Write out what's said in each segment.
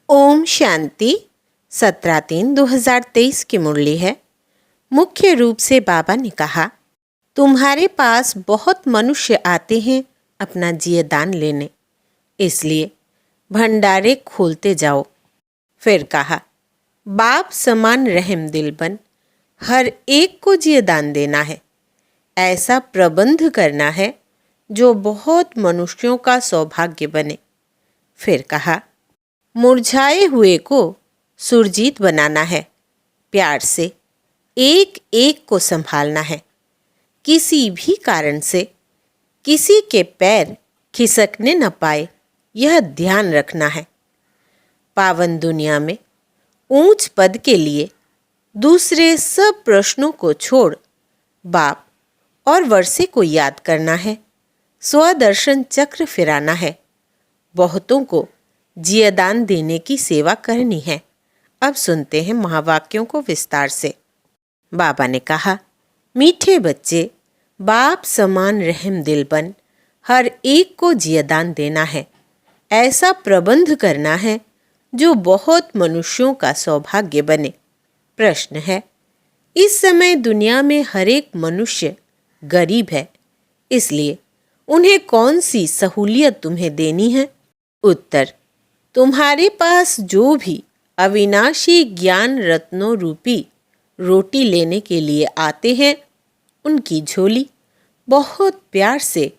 ओम शांति 17/3/2023 की मुरली है। मुख्य रूप से बाबा ने कहा, तुम्हारे पास बहुत मनुष्य आते हैं अपना जिये दान लेने, इसलिए भंडारे खोलते जाओ। फिर कहा, बाप समान रहम दिल बन हर एक को जिये दान देना है। ऐसा प्रबंध करना है जो बहुत मनुष्यों का सौभाग्य बने। फिर कहा, मुरझाए हुए को सुरजीत बनाना है। प्यार से एक एक को संभालना है। किसी भी कारण से किसी के पैर खिसकने न पाए, यह ध्यान रखना है। पावन दुनिया में ऊंच पद के लिए दूसरे सब प्रश्नों को छोड़ बाप और वर्षे को याद करना है। स्वदर्शन चक्र फिराना है। बहुतों को जियदान देने की सेवा करनी है। अब सुनते हैं महावाक्यों को विस्तार से। बाबा ने कहा, मीठे बच्चे, बाप समान रहम दिल बन हर एक को जियदान देना है। ऐसा प्रबंध करना है जो बहुत मनुष्यों का सौभाग्य बने। प्रश्न है, इस समय दुनिया में हर एक मनुष्य गरीब है, इसलिए उन्हें कौन सी सहूलियत तुम्हें देनी है? उत्तर, तुम्हारे पास जो भी अविनाशी ज्ञान रत्नों रूपी रोटी लेने के लिए आते हैं, उनकी झोली बहुत प्यार से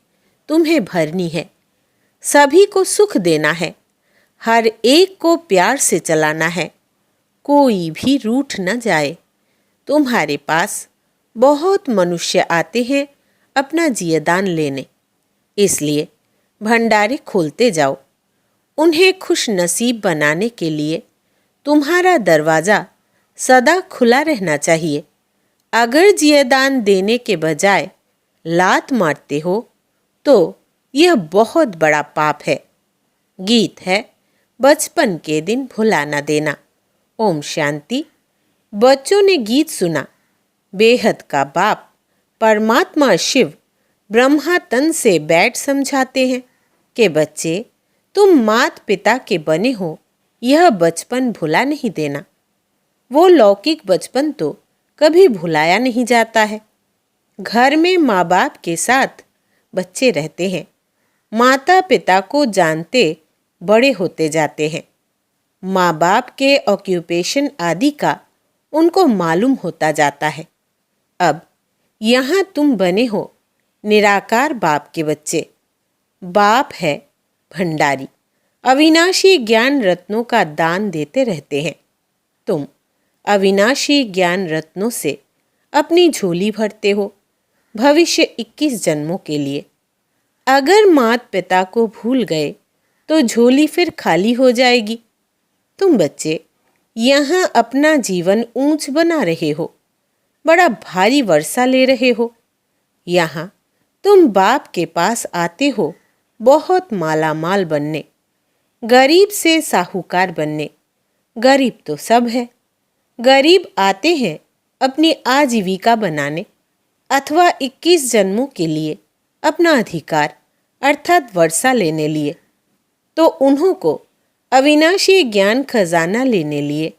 तुम्हें भरनी है। सभी को सुख देना है। हर एक को प्यार से चलाना है। कोई भी रूठ न जाए। तुम्हारे पास बहुत मनुष्य आते हैं अपना जियदान लेने, इसलिए भंडारे खोलते जाओ। उन्हें खुश नसीब बनाने के लिए तुम्हारा दरवाज़ा सदा खुला रहना चाहिए। अगर जियदान देने के बजाय लात मारते हो तो यह बहुत बड़ा पाप है। गीत है, बचपन के दिन भुला न देना। ओम शांति। बच्चों ने गीत सुना। बेहद का बाप परमात्मा शिव ब्रह्मा तन से बैठ समझाते हैं कि बच्चे, तुम मात पिता के बने हो, यह बचपन भुला नहीं देना। वो लौकिक बचपन तो कभी भुलाया नहीं जाता है। घर में माँ बाप के साथ बच्चे रहते हैं। माता पिता को जानते बड़े होते जाते हैं। माँ बाप के ऑक्यूपेशन आदि का उनको मालूम होता जाता है। अब यहाँ तुम बने हो निराकार बाप के बच्चे। बाप है भंडारी, अविनाशी ज्ञान रत्नों का दान देते रहते हैं। तुम अविनाशी ज्ञान रत्नों से अपनी झोली भरते हो भविष्य 21 जन्मों के लिए। अगर माता पिता को भूल गए तो झोली फिर खाली हो जाएगी। तुम बच्चे यहाँ अपना जीवन ऊंच बना रहे हो, बड़ा भारी वर्षा ले रहे हो। यहाँ तुम बाप के पास आते हो बहुत माला माल बनने, गरीब से साहूकार बनने। गरीब तो सब है। गरीब आते हैं अपनी आजीविका बनाने अथवा 21 जन्मों के लिए अपना अधिकार अर्थात वर्षा लेने लिए। तो उन्हों को अविनाशी ज्ञान खजाना लेने लिए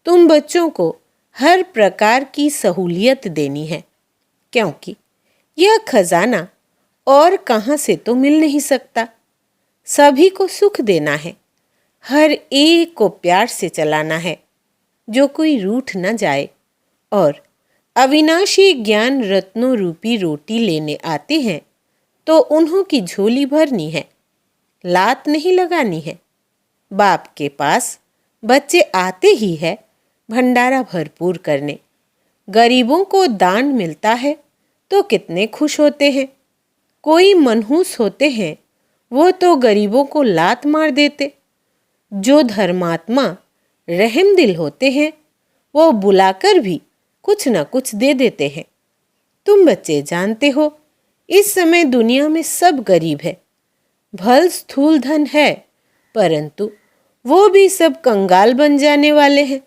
तुम बच्चों को हर प्रकार की सहूलियत देनी है, क्योंकि यह खजाना और कहाँ से तो मिल नहीं सकता। सभी को सुख देना है। हर एक को प्यार से चलाना है, जो कोई रूठ न जाए। और अविनाशी ज्ञान रत्नों रूपी रोटी लेने आते हैं तो उन्हों की झोली भरनी है, लात नहीं लगानी है। बाप के पास बच्चे आते ही है भंडारा भरपूर करने। गरीबों को दान मिलता है तो कितने खुश होते हैं। कोई मनहूस होते हैं, वो तो गरीबों को लात मार देते। जो धर्मात्मा रहम दिल होते हैं, वो बुलाकर भी कुछ न कुछ दे देते हैं। तुम बच्चे जानते हो, इस समय दुनिया में सब गरीब है। भल स्थूल धन है, परंतु वो भी सब कंगाल बन जाने वाले हैं।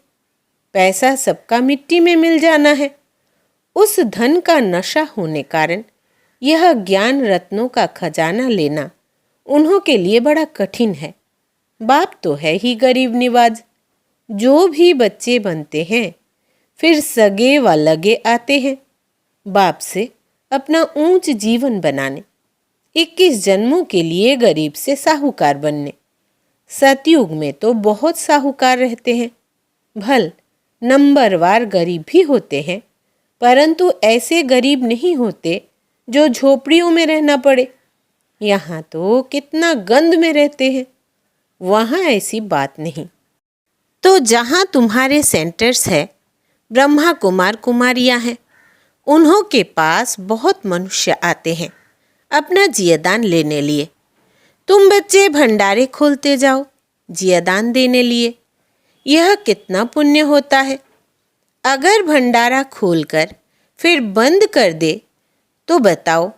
पैसा सबका मिट्टी में मिल जाना है। उस धन का नशा होने कारण यह ज्ञान रत्नों का खजाना लेना उन्हों के लिए बड़ा कठिन है। बाप तो है ही गरीब निवाज। जो भी बच्चे बनते हैं फिर सगे व लगे आते हैं बाप से अपना ऊंच जीवन बनाने, 21 जन्मों के लिए गरीब से साहूकार बनने। सतयुग में तो बहुत साहूकार रहते हैं, भल नंबरवार गरीब भी होते हैं, परंतु ऐसे गरीब नहीं होते जो झोपड़ियों में रहना पड़े। यहाँ तो कितना गंद में रहते हैं, वहाँ ऐसी बात नहीं। तो जहाँ तुम्हारे सेंटर्स है, ब्रह्मा कुमार कुमारियाँ हैं, उन्हों के पास बहुत मनुष्य आते हैं अपना जियदान लेने लिए। तुम बच्चे भंडारे खोलते जाओ जियदान देने लिए। यह कितना पुण्य होता है। अगर भंडारा खोलकर फिर बंद कर दे तो बताओ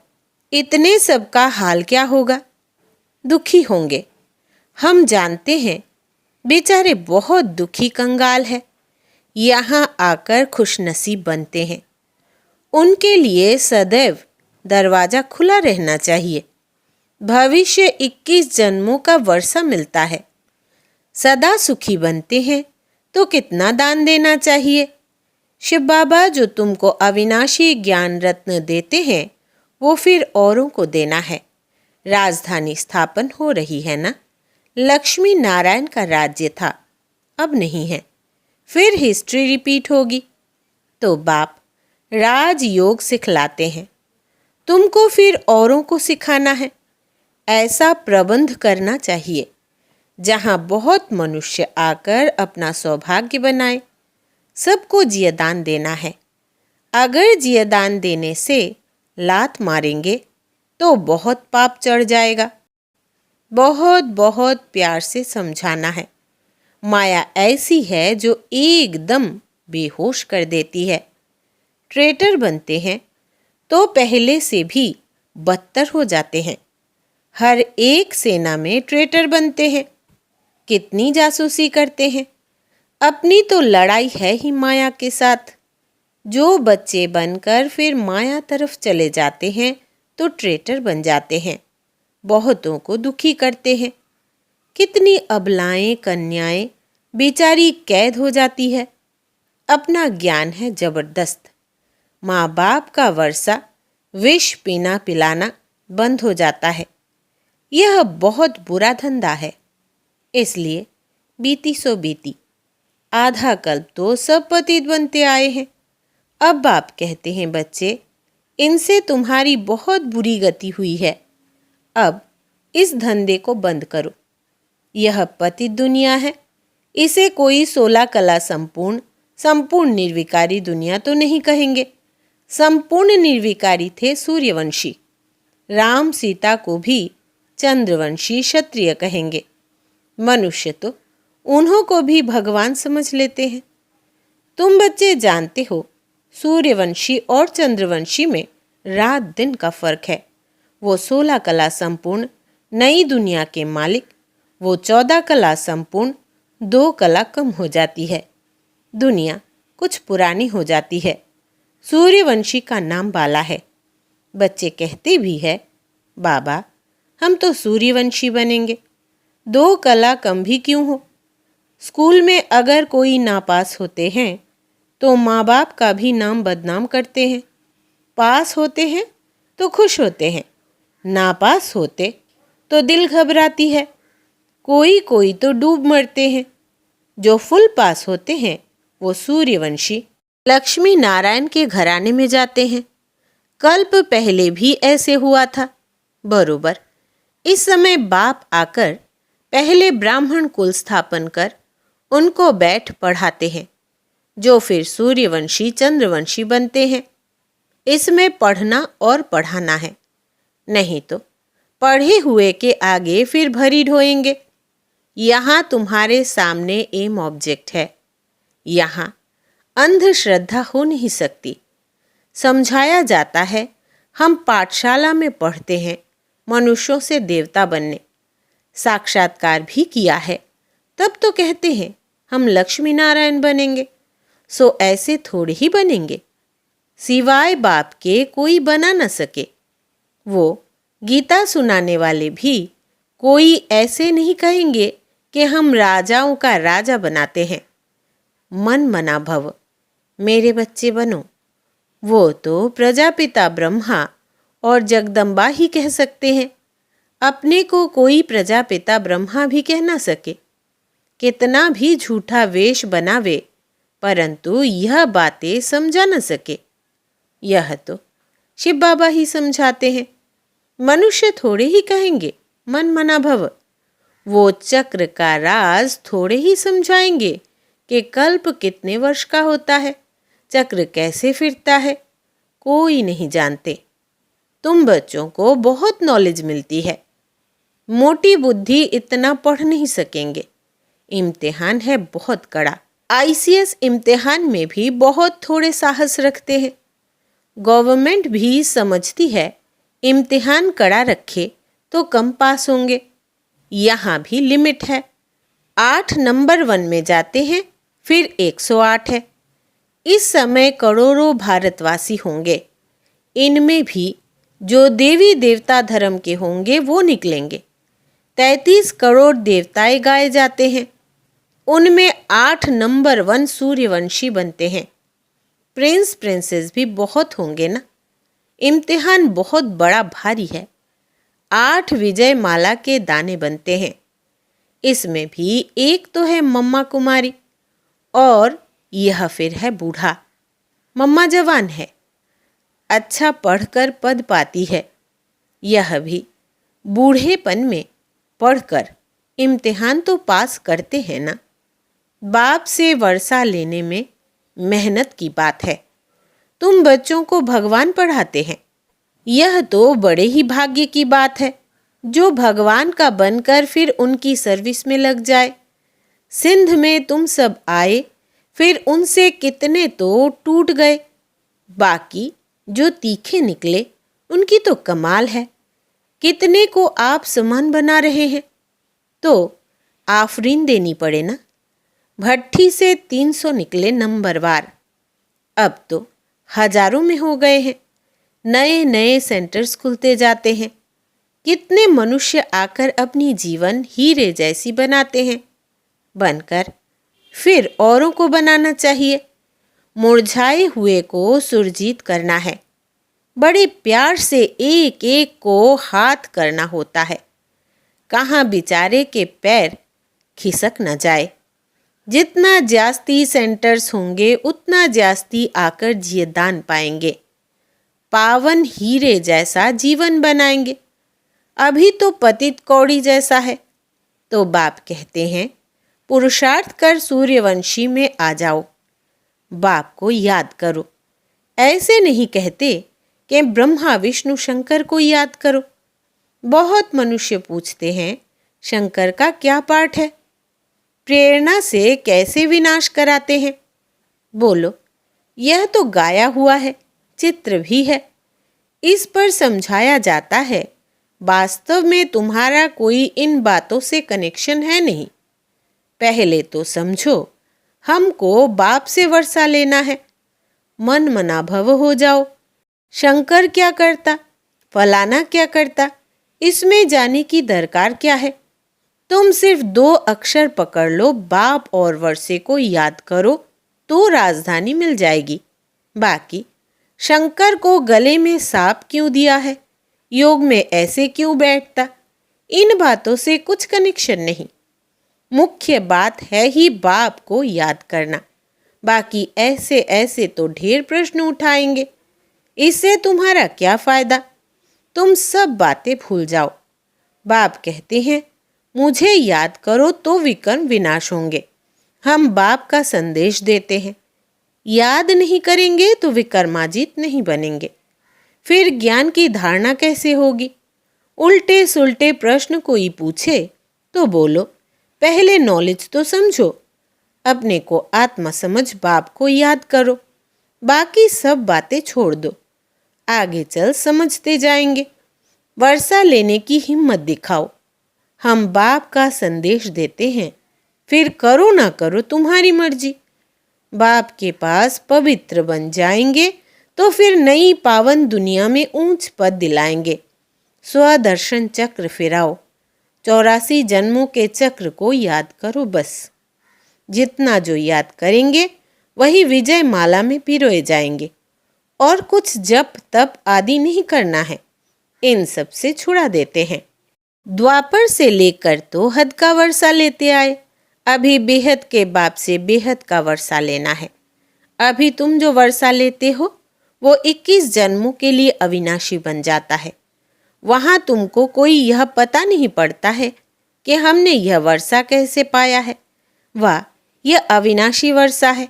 इतने सबका हाल क्या होगा। दुखी होंगे। हम जानते हैं बेचारे बहुत दुखी कंगाल है, यहाँ आकर खुशनसीब बनते हैं। उनके लिए सदैव दरवाज़ा खुला रहना चाहिए। भविष्य 21 जन्मों का वर्षा मिलता है। सदा सुखी बनते हैं तो कितना दान देना चाहिए। शिव बाबा जो तुमको अविनाशी ज्ञान रत्न देते हैं वो फिर औरों को देना है। राजधानी स्थापन हो रही है ना। लक्ष्मी नारायण का राज्य था, अब नहीं है, फिर हिस्ट्री रिपीट होगी। तो बाप राजयोग सिखलाते हैं, तुमको फिर औरों को सिखाना है। ऐसा प्रबंध करना चाहिए जहाँ बहुत मनुष्य आकर अपना सौभाग्य बनाए। सबको जियदान देना है। अगर जियदान देने से लात मारेंगे तो बहुत पाप चढ़ जाएगा। बहुत बहुत प्यार से समझाना है। माया ऐसी है जो एकदम बेहोश कर देती है। ट्रेटर बनते हैं तो पहले से भी बदतर हो जाते हैं। हर एक सेना में ट्रेटर बनते हैं। कितनी जासूसी करते हैं। अपनी तो लड़ाई है ही माया के साथ। जो बच्चे बनकर फिर माया तरफ चले जाते हैं तो ट्रेटर बन जाते हैं, बहुतों को दुखी करते हैं। कितनी अबलाएं कन्याएं बेचारी कैद हो जाती है। अपना ज्ञान है जबरदस्त। माँ बाप का वर्षा विष पीना पिलाना बंद हो जाता है। यह बहुत बुरा धंधा है। इसलिए बीती सो बीती। आधा कल्प तो सब पतित बनते आए हैं। अब बाप कहते हैं बच्चे, इनसे तुम्हारी बहुत बुरी गति हुई है। अब इस धंधे को बंद करो। यह पतित दुनिया है। इसे कोई 16 कला संपूर्ण निर्विकारी दुनिया तो नहीं कहेंगे। संपूर्ण निर्विकारी थे सूर्यवंशी। राम सीता को भी चंद्रवंशी क्षत्रिय कहेंगे। मनुष्य तो उन्हों को भी भगवान समझ लेते हैं। तुम बच्चे जानते हो सूर्यवंशी और चंद्रवंशी में रात दिन का फर्क है। वो 16 कला संपूर्ण नई दुनिया के मालिक, वो 14 कला संपूर्ण 2 कला कम हो जाती है। दुनिया कुछ पुरानी हो जाती है। सूर्यवंशी का नाम बाला है। बच्चे कहते भी है, बाबा हम तो सूर्यवंशी बनेंगे, 2 कला कम भी क्यों हो। स्कूल में अगर कोई नापास होते हैं तो माँ बाप का भी नाम बदनाम करते हैं। पास होते हैं तो खुश होते हैं, नापास होते तो दिल घबराती है। कोई कोई तो डूब मरते हैं। जो फुल पास होते हैं वो सूर्यवंशी लक्ष्मी नारायण के घराने में जाते हैं। कल्प पहले भी ऐसे हुआ था बरोबर। इस समय बाप आकर पहले ब्राह्मण कुल स्थापन कर उनको बैठ पढ़ाते हैं, जो फिर सूर्यवंशी चंद्रवंशी बनते हैं। इसमें पढ़ना और पढ़ाना है, नहीं तो पढ़े हुए के आगे फिर भरी ढोएंगे। यहाँ तुम्हारे सामने एम ऑब्जेक्ट है। यहाँ अंधश्रद्धा हो नहीं सकती। समझाया जाता है, हम पाठशाला में पढ़ते हैं मनुष्यों से देवता बनने। साक्षात्कार भी किया है, तब तो कहते हैं हम लक्ष्मी नारायण बनेंगे। सो ऐसे थोड़े ही बनेंगे। सिवाय बाप के कोई बना न सके। वो गीता सुनाने वाले भी कोई ऐसे नहीं कहेंगे कि हम राजाओं का राजा बनाते हैं। मन मना भव, मेरे बच्चे बनो। वो तो प्रजापिता ब्रह्मा और जगदम्बा ही कह सकते हैं। अपने को कोई प्रजापिता ब्रह्मा भी कह ना सके। कितना भी झूठा वेश बनावे, परंतु यह बातें समझा न सके। यह तो शिव बाबा ही समझाते हैं। मनुष्य थोड़े ही कहेंगे मन मना भव। वो चक्र का राज थोड़े ही समझाएंगे कि कल्प कितने वर्ष का होता है, चक्र कैसे फिरता है, कोई नहीं जानते। तुम बच्चों को बहुत नॉलेज मिलती है। मोटी बुद्धि इतना पढ़ नहीं सकेंगे। इम्तिहान है बहुत कड़ा। आईसीएस इम्तिहान में भी बहुत थोड़े साहस रखते हैं। गवर्नमेंट भी समझती है इम्तिहान कड़ा रखे तो कम पास होंगे। यहाँ भी लिमिट है। 8 नंबर 1 में जाते हैं, फिर 108 है। इस समय करोड़ों भारतवासी होंगे। इनमें भी जो देवी देवता धर्म के होंगे वो निकलेंगे। 33 करोड़ देवताएं गाए जाते हैं। उनमें 8 नंबर 1 सूर्यवंशी बनते हैं। प्रिंस प्रिंसेस भी बहुत होंगे ना। इम्तिहान बहुत बड़ा भारी है। 8 विजय माला के दाने बनते हैं। इसमें भी एक तो है मम्मा कुमारी और यह फिर है बूढ़ा। मम्मा जवान है, अच्छा पढ़कर पद पाती है। यह भी बूढ़ेपन में पढ़कर इम्तिहान तो पास करते हैं ना। बाप से वर्षा लेने में मेहनत की बात है। तुम बच्चों को भगवान पढ़ाते हैं। यह तो बड़े ही भाग्य की बात है जो भगवान का बनकर फिर उनकी सर्विस में लग जाए। सिंध में तुम सब आए, फिर उनसे कितने तो टूट गए। बाकी जो तीखे निकले उनकी तो कमाल है। कितने को आप समान बना रहे हैं। तो आफरीन देनी पड़े ना। भट्ठी से 300 निकले नंबरवार, अब तो हजारों में हो गए हैं। नए नए सेंटर्स खुलते जाते हैं। कितने मनुष्य आकर अपनी जीवन हीरे जैसी बनाते हैं। बनकर फिर औरों को बनाना चाहिए। मुरझाए हुए को सुरजीत करना है। बड़े प्यार से एक एक को हाथ करना होता है। कहाँ बेचारे के पैर खिसक न जाए। जितना जास्ती सेंटर्स होंगे उतना जास्ती आकर जियदान पाएंगे। पावन हीरे जैसा जीवन बनाएंगे। अभी तो पतित कौड़ी जैसा है। तो बाप कहते हैं पुरुषार्थ कर सूर्यवंशी में आ जाओ। बाप को याद करो। ऐसे नहीं कहते कि ब्रह्मा विष्णु शंकर को याद करो। बहुत मनुष्य पूछते हैं शंकर का क्या पाठ है, प्रेरणा से कैसे विनाश कराते हैं। बोलो यह तो गाया हुआ है, चित्र भी है। इस पर समझाया जाता है वास्तव में तुम्हारा कोई इन बातों से कनेक्शन है नहीं। पहले तो समझो हमको बाप से वर्षा लेना है। मन मना भव हो जाओ। शंकर क्या करता, फलाना क्या करता, इसमें जाने की दरकार क्या है। तुम सिर्फ 2 अक्षर पकड़ लो, बाप और वर्षे को याद करो तो राजधानी मिल जाएगी। बाकी शंकर को गले में सांप क्यों दिया है, योग में ऐसे क्यों बैठता, इन बातों से कुछ कनेक्शन नहीं। मुख्य बात है ही बाप को याद करना। बाकी ऐसे ऐसे तो ढेर प्रश्न उठाएंगे। इससे तुम्हारा क्या फायदा। तुम सब बातें भूल जाओ। बाप कहते हैं मुझे याद करो तो विकर्म विनाश होंगे। हम बाप का संदेश देते हैं। याद नहीं करेंगे तो विकर्माजित नहीं बनेंगे। फिर ज्ञान की धारणा कैसे होगी। उल्टे सुल्टे प्रश्न कोई पूछे तो बोलो पहले नॉलेज तो समझो। अपने को आत्मा समझ बाप को याद करो। बाकी सब बातें छोड़ दो। आगे चल समझते जाएंगे। वर्षा लेने की हिम्मत दिखाओ। हम बाप का संदेश देते हैं, फिर करो ना करो तुम्हारी मर्जी। बाप के पास पवित्र बन जाएंगे तो फिर नई पावन दुनिया में ऊंच पद दिलाएंगे। स्वदर्शन चक्र फिराओ। 84 जन्मों के चक्र को याद करो बस। जितना जो याद करेंगे वही विजय माला में पिरोए जाएंगे। और कुछ जप तप आदि नहीं करना है, इन सब से छुड़ा देते हैं। द्वापर से लेकर तो हद का वर्षा लेते आए, अभी बेहद के बाप से बेहद का वर्षा लेना है। अभी तुम जो वर्षा लेते हो वो 21 जन्मों के लिए अविनाशी बन जाता है। वहाँ तुमको कोई यह पता नहीं पड़ता है कि हमने यह वर्षा कैसे पाया है। वाह, यह अविनाशी वर्षा है।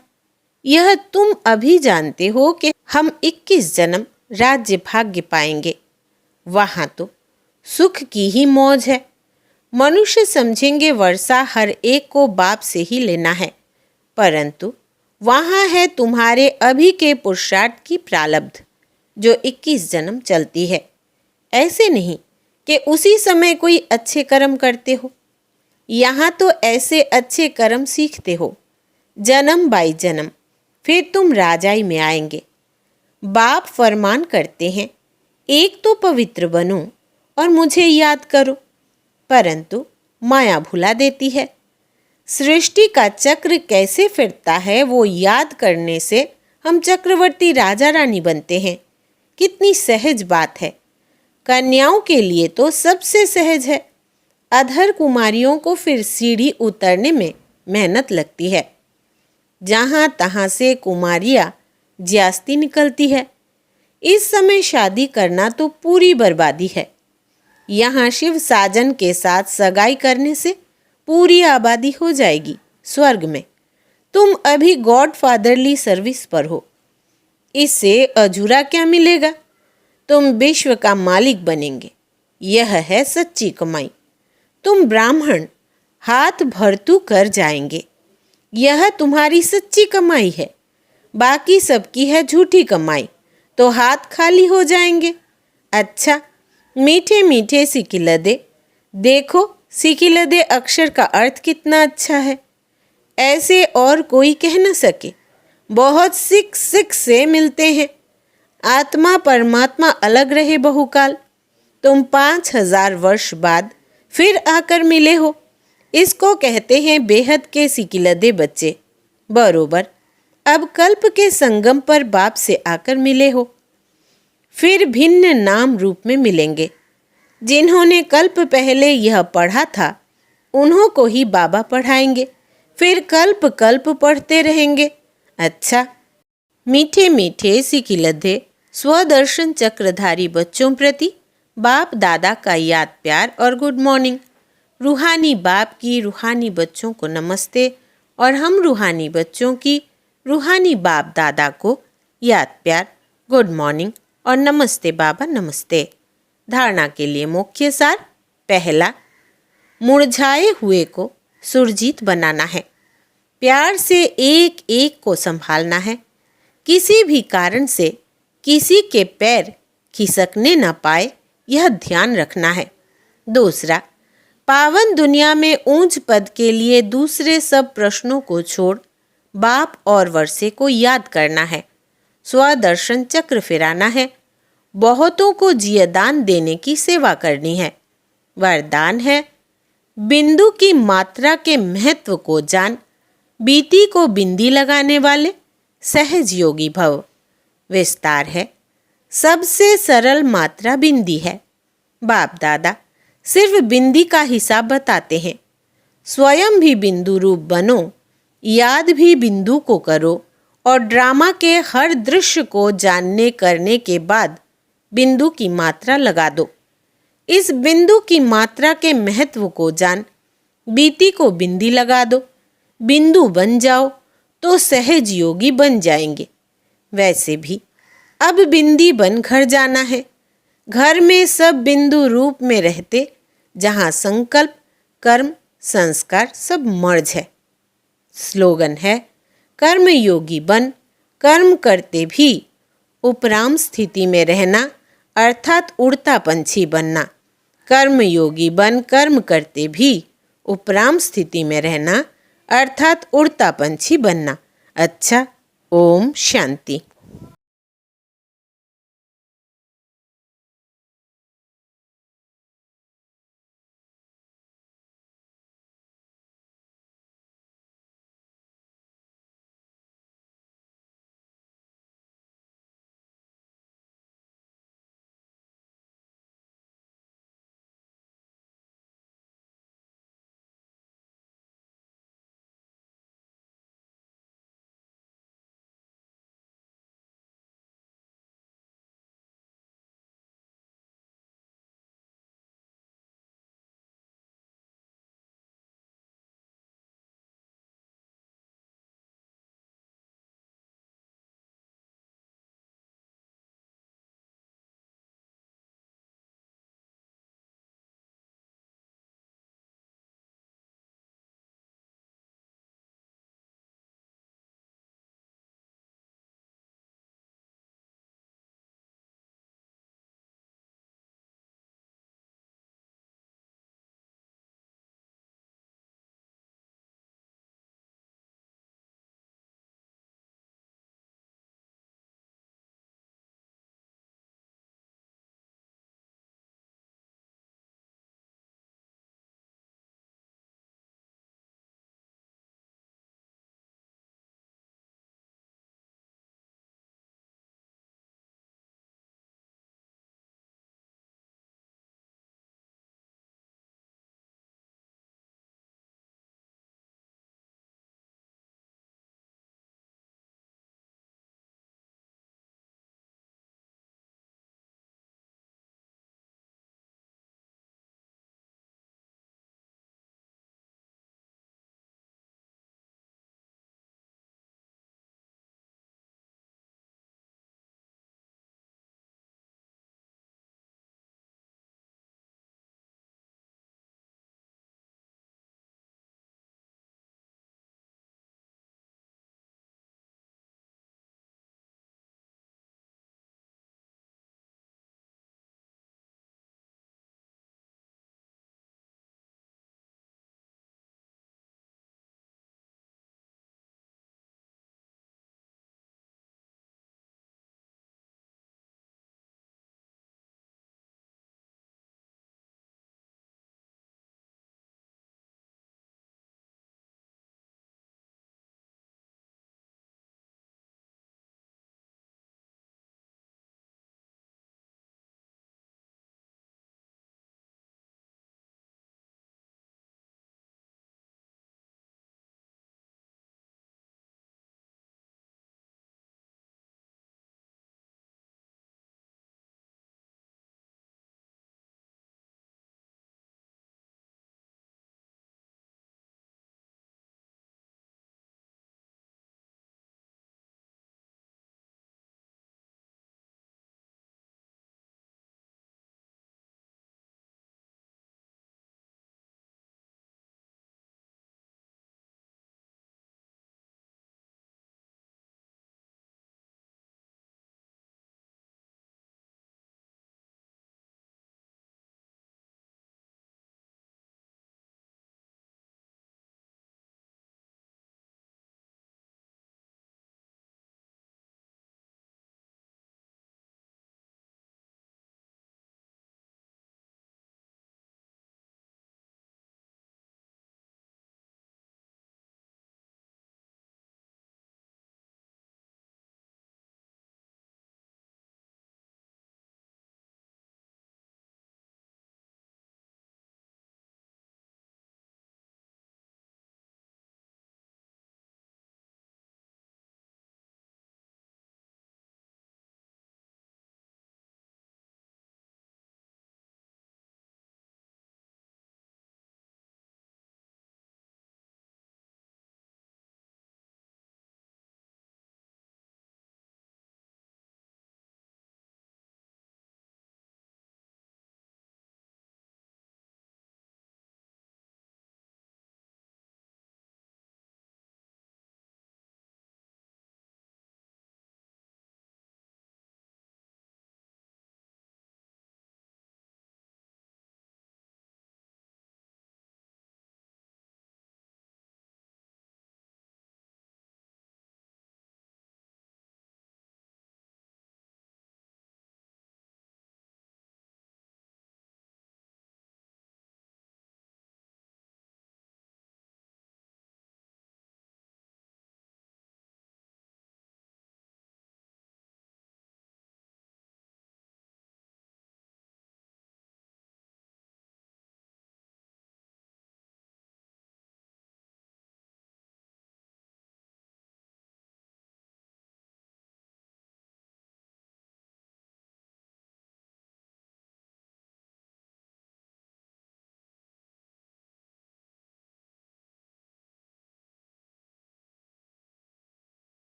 यह तुम अभी जानते हो कि हम 21 जन्म राज्य भाग्य पाएंगे। वहाँ तो सुख की ही मौज है। मनुष्य समझेंगे वर्षा हर एक को बाप से ही लेना है, परंतु वहाँ है तुम्हारे अभी के पुरुषार्थ की प्रारब्ध जो 21 जन्म चलती है। ऐसे नहीं कि उसी समय कोई अच्छे कर्म करते हो। यहाँ तो ऐसे अच्छे कर्म सीखते हो, जन्म बाई जन्म फिर तुम राजाई में आएंगे। बाप फरमान करते हैं, एक तो पवित्र बनो और मुझे याद करो, परंतु माया भुला देती है। सृष्टि का चक्र कैसे फिरता है वो याद करने से हम चक्रवर्ती राजा रानी बनते हैं। कितनी सहज बात है। कन्याओं के लिए तो सबसे सहज है। अधर कुमारियों को फिर सीढ़ी उतरने में मेहनत लगती है। जहाँ तहाँ से कुमारियाँ ज्यास्ती निकलती है। इस समय शादी करना तो पूरी बर्बादी है। यहाँ शिव साजन के साथ सगाई करने से पूरी आबादी हो जाएगी स्वर्ग में। तुम अभी गॉड फादरली सर्विस पर हो, इससे अधूरा क्या मिलेगा। तुम विश्व का मालिक बनेंगे, यह है सच्ची कमाई। तुम ब्राह्मण हाथ भरतू कर जाएंगे, यह तुम्हारी सच्ची कमाई है। बाकी सबकी है झूठी कमाई, तो हाथ खाली हो जाएंगे। अच्छा, मीठे मीठे सिकिलदे, देखो सिकिलदे अक्षर का अर्थ कितना अच्छा है। ऐसे और कोई कह न सके। बहुत सिख सिख से मिलते हैं। आत्मा परमात्मा अलग रहे बहुकाल। तुम 5000 वर्ष बाद फिर आकर मिले हो, इसको कहते हैं बेहद के सिकिलदे बच्चे। बरोबर अब कल्प के संगम पर बाप से आकर मिले हो, फिर भिन्न नाम रूप में मिलेंगे। जिन्होंने कल्प पहले यह पढ़ा था उन्हों को ही बाबा पढ़ाएंगे, फिर कल्प कल्प पढ़ते रहेंगे। अच्छा, मीठे मीठे सिकिलधे स्वदर्शन चक्रधारी बच्चों प्रति बाप दादा का याद प्यार और गुड मॉर्निंग। रूहानी बाप की रूहानी बच्चों को नमस्ते और हम रूहानी बच्चों की रूहानी बाप दादा को याद प्यार, गुड मॉर्निंग और नमस्ते बाबा नमस्ते। धारणा के लिए मुख्य सार। पहला, मुरझाए हुए को सुरजीत बनाना है। प्यार से एक एक को संभालना है। किसी भी कारण से किसी के पैर खिसकने न पाए, यह ध्यान रखना है। दूसरा, पावन दुनिया में ऊंच पद के लिए दूसरे सब प्रश्नों को छोड़ बाप और वर्षे को याद करना है। स्वदर्शन चक्र फिराना है। बहुतों को जियदान देने की सेवा करनी है। वरदान है, बिंदु की मात्रा के महत्व को जान, बीती को बिंदी लगाने वाले सहज योगी भव। विस्तार है, सबसे सरल मात्रा बिंदी है। बाप दादा सिर्फ बिंदी का हिसाब बताते हैं। स्वयं भी बिंदु रूप बनो, याद भी बिंदु को करो और ड्रामा के हर दृश्य को जानने करने के बाद बिंदु की मात्रा लगा दो। इस बिंदु की मात्रा के महत्व को जान, बीती को बिंदी लगा दो। बिंदु बन जाओ तो सहज योगी बन जाएंगे। वैसे भी अब बिंदी बन घर जाना है। घर में सब बिंदु रूप में रहते, जहाँ संकल्प कर्म संस्कार सब मर्ज है। स्लोगन है, कर्म योगी बन, कर्म करते भी उपराम स्थिति में रहना, अर्थात उड़ता पंछी बनना। कर्म योगी बन, कर्म करते भी उपराम स्थिति में रहना, अर्थात उड़ता पंछी बनना। अच्छा, ओम शांति।